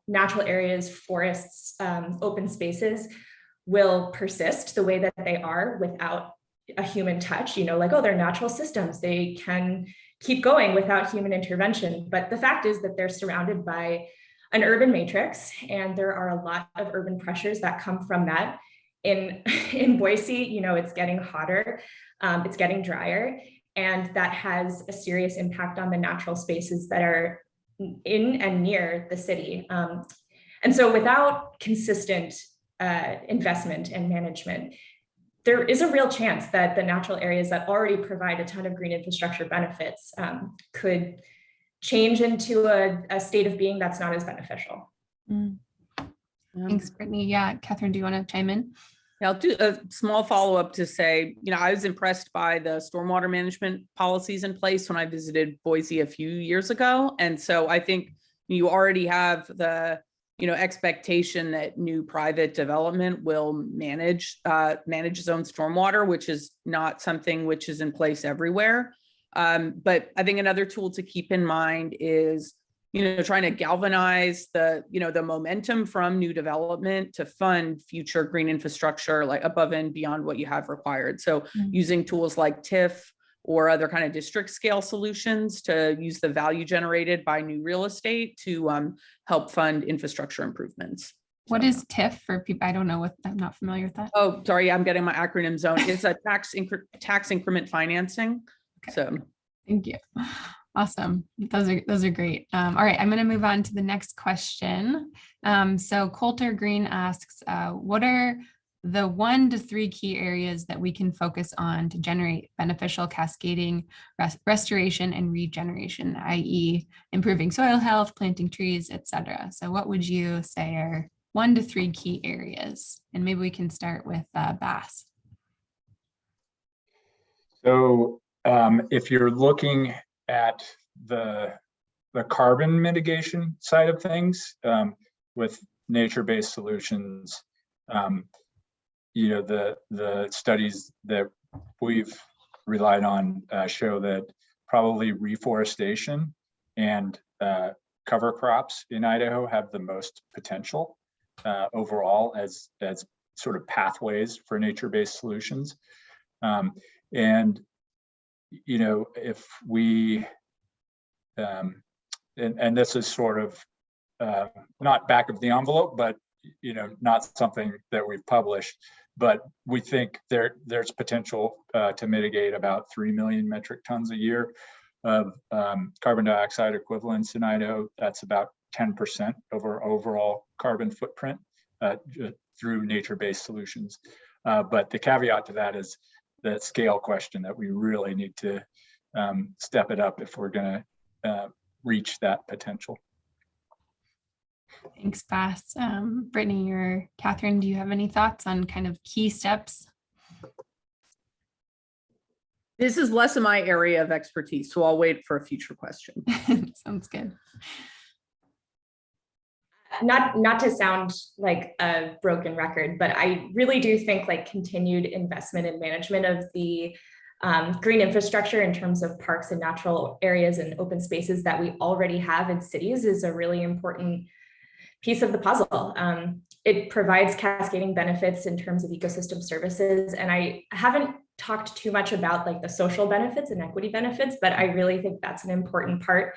natural areas, forests, open spaces will persist the way that they are without a human touch, oh, they're natural systems. They can keep going without human intervention. But the fact is that they're surrounded by an urban matrix, and there are a lot of urban pressures that come from that. In Boise, it's getting hotter, it's getting drier, and that has a serious impact on the natural spaces that are in and near the city. And so without consistent investment and management, there is a real chance that the natural areas that already provide a ton of green infrastructure benefits could change into a state of being that's not as beneficial. Thanks, Brittany. Yeah, Catherine, do you want to chime in? Yeah, I'll do a small follow-up to say, I was impressed by the stormwater management policies in place when I visited Boise a few years ago. And so I think you already have the expectation that new private development will manage its own stormwater, which is not something which is in place everywhere. But I think another tool to keep in mind is, trying to galvanize the momentum from new development to fund future green infrastructure, like above and beyond what you have required. So using tools like TIF or other kind of district scale solutions to use the value generated by new real estate to help fund infrastructure improvements. What is TIF for people? I don't know I'm not familiar with that. Oh, sorry, I'm getting my acronym zone. It's a tax increment financing. Okay. So thank you. Awesome. Those are great. All right, I'm going to move on to the next question. So Coulter Green asks, what are the 1 to 3 key areas that we can focus on to generate beneficial cascading restoration and regeneration, i.e. improving soil health, planting trees, etc.? So what would you say are 1 to 3 key areas? And maybe we can start with Bass. So if you're looking at the carbon mitigation side of things with nature-based solutions. The studies that we've relied on show that probably reforestation and cover crops in Idaho have the most potential overall as sort of pathways for nature-based solutions. If we, and this is sort of not back of the envelope, but not something that we've published, but we think there's potential to mitigate about 3 million metric tons a year of carbon dioxide equivalents in Idaho. That's about 10% of our overall carbon footprint through nature-based solutions. But the caveat to that is the scale question, that we really need to step it up if we're going to reach that potential. Thanks, Bass. Brittany or Catherine, do you have any thoughts on kind of key steps? This is less of my area of expertise, so I'll wait for a future question. Sounds good. Not to sound like a broken record, but I really do think like continued investment and management of the green infrastructure in terms of parks and natural areas and open spaces that we already have in cities is a really important piece of the puzzle. It provides cascading benefits in terms of ecosystem services. And I haven't talked too much about like the social benefits and equity benefits, but I really think that's an important part.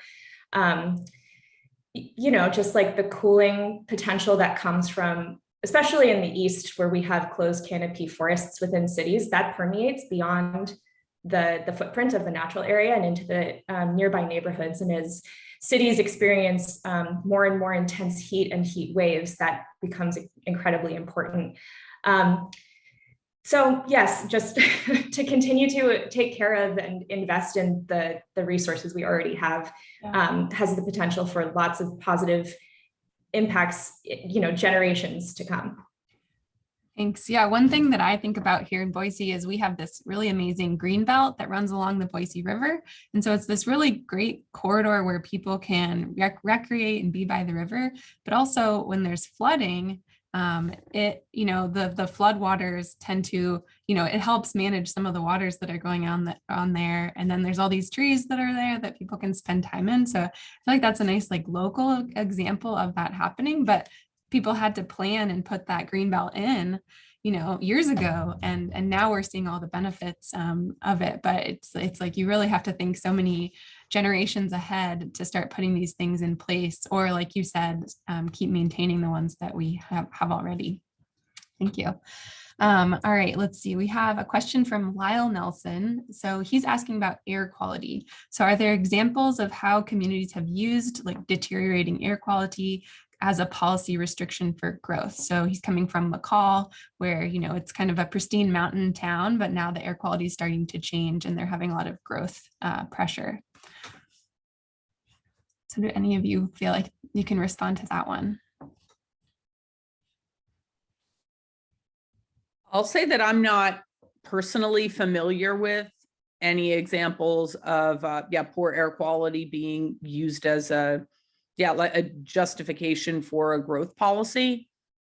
Just like the cooling potential that comes from, especially in the East, where we have closed canopy forests within cities, that permeates beyond the footprint of the natural area and into the nearby neighborhoods. And as cities experience more and more intense heat and heat waves, that becomes incredibly important. So yes, just to continue to take care of and invest in the resources we already have has the potential for lots of positive impacts, generations to come. Thanks. Yeah, one thing that I think about here in Boise is we have this really amazing green belt that runs along the Boise River. And so it's this really great corridor where people can recreate and be by the river, but also when there's flooding, the flood waters tend to, it helps manage some of the waters that are going on there. And then there's all these trees that are there that people can spend time in. So I feel like that's a nice like local example of that happening, but people had to plan and put that green belt in, years ago. And now we're seeing all the benefits of it. But it's like you really have to think so many generations ahead to start putting these things in place, or like you said, keep maintaining the ones that we have already. Thank you. All right, let's see. We have a question from Lyle Nelson. So he's asking about air quality. So are there examples of how communities have used like deteriorating air quality as a policy restriction for growth? So he's coming from McCall, where, it's kind of a pristine mountain town, but now the air quality is starting to change and they're having a lot of growth pressure. So do any of you feel like you can respond to that one? I'll say that I'm not personally familiar with any examples of poor air quality being used as a justification for a growth policy.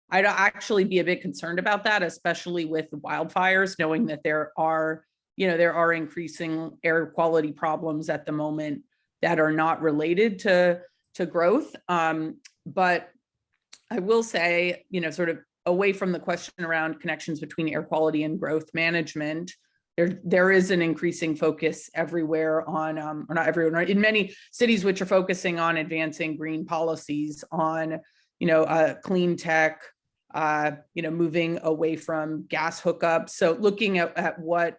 I'd actually be a bit concerned about that, especially with the wildfires, knowing that there are increasing air quality problems at the moment that are not related to growth. But I will say, sort of away from the question around connections between air quality and growth management, there is an increasing focus everywhere on, or not everywhere, in many cities which are focusing on advancing green policies on, clean tech, moving away from gas hookups. So looking at what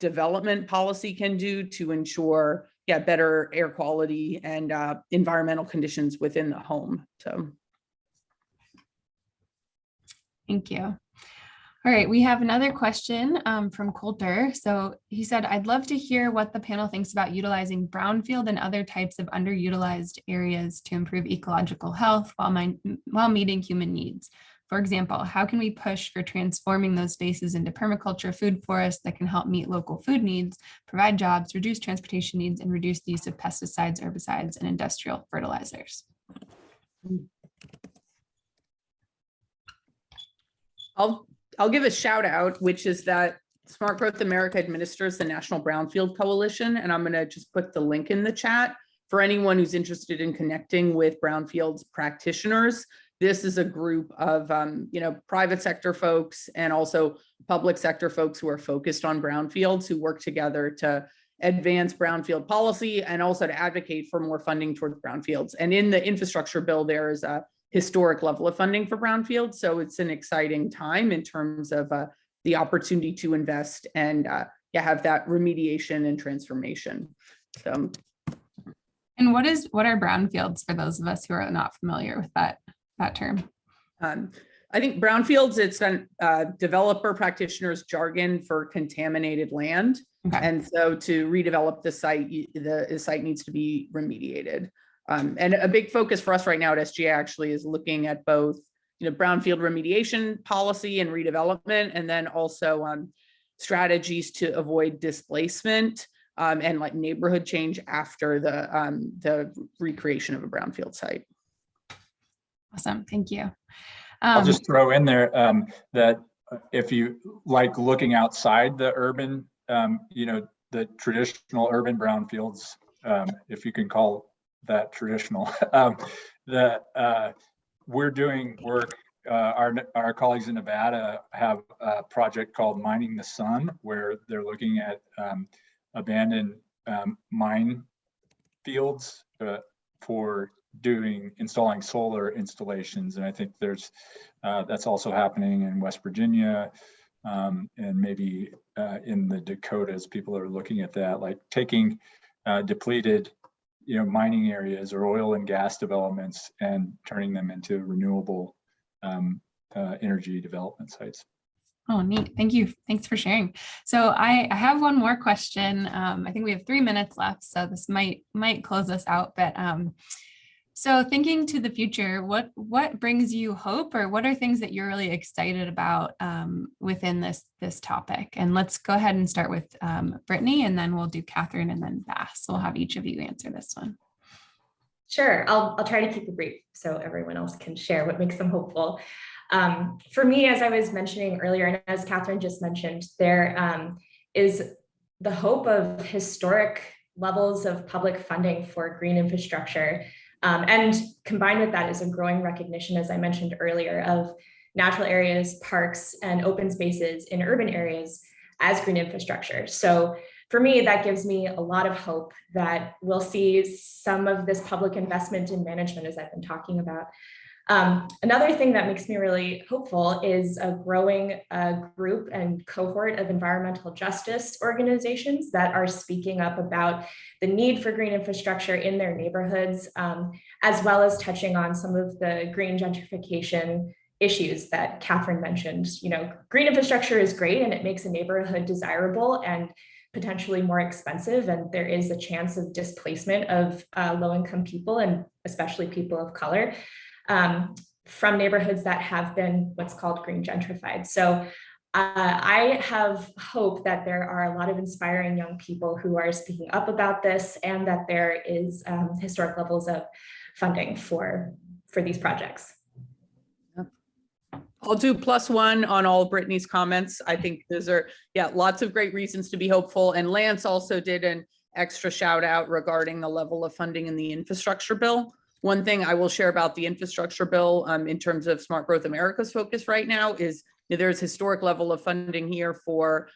development policy can do to ensure, better air quality and environmental conditions within the home. So. Thank you. All right, we have another question from Coulter. So he said, I'd love to hear what the panel thinks about utilizing brownfield and other types of underutilized areas to improve ecological health while meeting human needs. For example, how can we push for transforming those spaces into permaculture food forests that can help meet local food needs, provide jobs, reduce transportation needs, and reduce the use of pesticides, herbicides, and industrial fertilizers? I'll give a shout out, which is that Smart Growth America administers the National Brownfield Coalition, and I'm going to just put the link in the chat for anyone who's interested in connecting with brownfields practitioners. This is a group of private sector folks and also public sector folks who are focused on brownfields, who work together to advance brownfield policy and also to advocate for more funding towards brownfields. And in the infrastructure bill, there is a historic level of funding for brownfields. So it's an exciting time in terms of the opportunity to invest and have that remediation and transformation. So. And what are brownfields for those of us who are not familiar with that term? I think brownfields, it's a developer practitioner's jargon for contaminated land. Okay. And so to redevelop the site needs to be remediated. And a big focus for us right now at SGA actually is looking at both, brownfield remediation policy and redevelopment, and then also strategies to avoid displacement and like neighborhood change after the recreation of a brownfield site. Awesome, thank you. I'll just throw in there that if you like looking outside the urban, the traditional urban brownfields, if you can call that traditional, we're doing work. Our colleagues in Nevada have a project called Mining the Sun, where they're looking at abandoned mine fields for installing solar installations. And I think that's also happening in West Virginia, and maybe in the Dakotas. People are looking at that, like taking depleted mining areas or oil and gas developments and turning them into renewable energy development sites. Oh, neat. Thank you. Thanks for sharing. So I have one more question. I think we have 3 minutes left, so this might close us out. But so thinking to the future, what brings you hope, or what are things that you're really excited about within this topic? And let's go ahead and start with Brittany, and then we'll do Catherine and then Bass. So we'll have each of you answer this one. Sure, I'll try to keep it brief so everyone else can share what makes them hopeful. For me, as I was mentioning earlier, and as Catherine just mentioned, there is the hope of historic levels of public funding for green infrastructure. And combined with that is a growing recognition, as I mentioned earlier, of natural areas, parks, and open spaces in urban areas as green infrastructure. So for me, that gives me a lot of hope that we'll see some of this public investment in management, as I've been talking about. Another thing that makes me really hopeful is a growing group and cohort of environmental justice organizations that are speaking up about the need for green infrastructure in their neighborhoods, as well as touching on some of the green gentrification issues that Catherine mentioned. Green infrastructure is great and it makes a neighborhood desirable and potentially more expensive, and there is a chance of displacement of low-income people and especially people of color from neighborhoods that have been what's called green gentrified. So I have hope that there are a lot of inspiring young people who are speaking up about this, and that there is historic levels of funding for these projects. I'll do +1 on all of Brittany's comments. I think those are, lots of great reasons to be hopeful. And Lance also did an extra shout out regarding the level of funding in the infrastructure bill. One thing I will share about the infrastructure bill in terms of Smart Growth America's focus right now is there's historic level of funding here for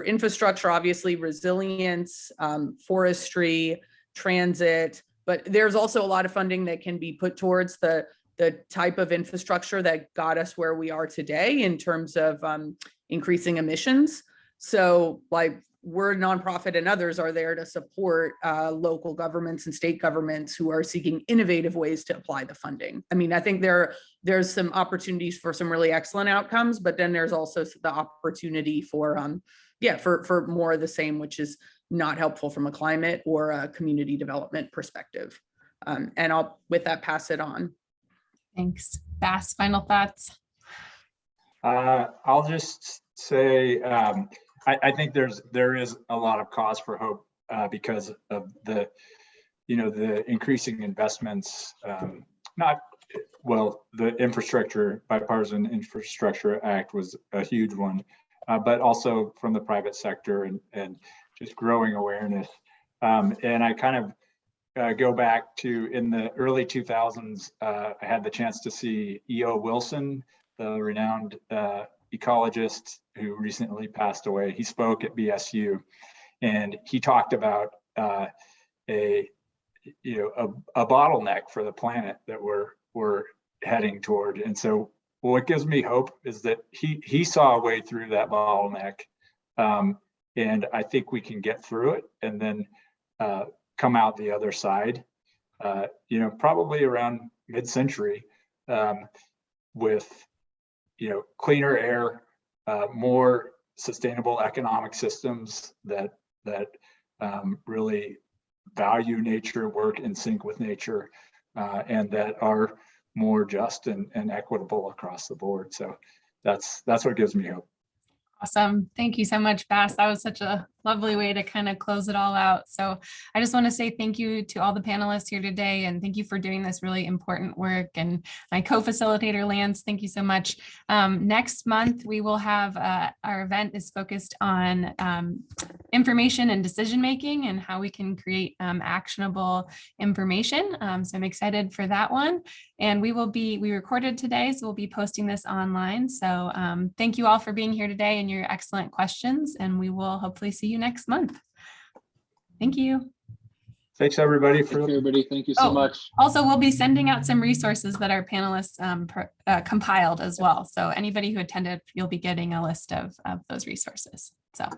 infrastructure, obviously resilience, forestry, transit, but there's also a lot of funding that can be put towards the type of infrastructure that got us where we are today in terms of increasing emissions. So we're a nonprofit and others are there to support local governments and state governments who are seeking innovative ways to apply the funding. I mean, I think there's some opportunities for some really excellent outcomes, but then there's also the opportunity for more of the same, which is not helpful from a climate or a community development perspective. And I'll, with that, pass it on. Thanks. Bass, final thoughts? I'll just say, I think there is a lot of cause for hope because of the increasing investments, the infrastructure, bipartisan infrastructure act was a huge one, but also from the private sector and just growing awareness. And I kind of go back to in the early 2000s, I had the chance to see E.O. Wilson, the renowned ecologist who recently passed away. He spoke at BSU, and he talked about a bottleneck for the planet that we're heading toward. And so what gives me hope is that he saw a way through that bottleneck, and I think we can get through it and then come out the other side, probably around mid-century, with cleaner air, more sustainable economic systems that really value nature, work in sync with nature, and that are more just and equitable across the board. So that's what gives me hope. Awesome. Thank you so much, Bass. That was such a lovely way to kind of close it all out. So I just want to say thank you to all the panelists here today, and thank you for doing this really important work. And my co-facilitator, Lance, thank you so much. Next month, we will have our event is focused on information and decision-making and how we can create actionable information. So I'm excited for that one. And we recorded today, so we'll be posting this online. So thank you all for being here today and your excellent questions, and we will hopefully see you next month. Thank you. Thanks, everybody. Thank you so much. Also, we'll be sending out some resources that our panelists compiled as well. So anybody who attended, you'll be getting a list of those resources. So